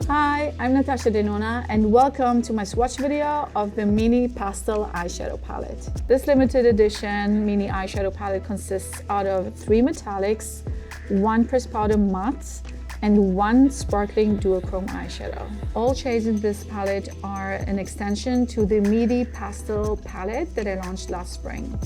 Hi, I'm Natasha Denona and welcome to my swatch video of the mini pastel eyeshadow palette. This limited edition mini eyeshadow palette consists out of 3 metallics, 1 pressed powder matte, and 1 sparkling duochrome eyeshadow. All shades in this palette are an extension to the midi pastel palette that I launched last spring.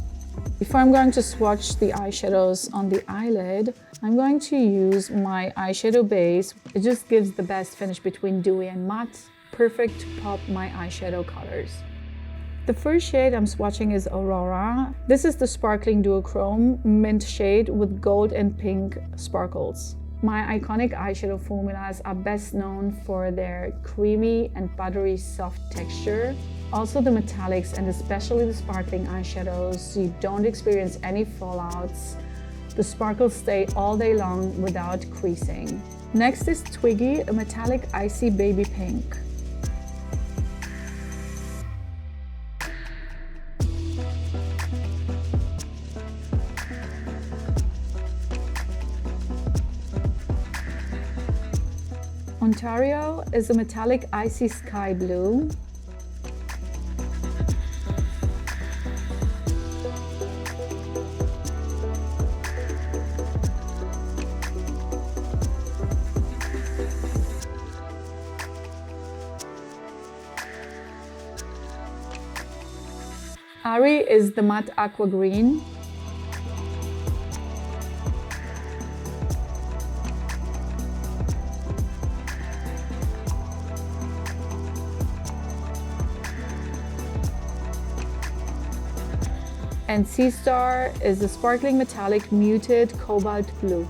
Before I'm going to swatch the eyeshadows on the eyelid, I'm going to use my eyeshadow base. It just gives the best finish between dewy and matte, perfect to pop my eyeshadow colors. The first shade I'm swatching is Aurora. This is the sparkling duochrome mint shade with gold and pink sparkles. My iconic eyeshadow formulas are best known for their creamy and buttery soft texture. Also the metallics and especially the sparkling eyeshadows, you don't experience any fallouts. The sparkles stay all day long without creasing. Next is Twiggy, a metallic icy baby pink. Ontario is a metallic icy sky blue. Ari is the matte aqua green. And Sea Star is a sparkling metallic muted cobalt blue.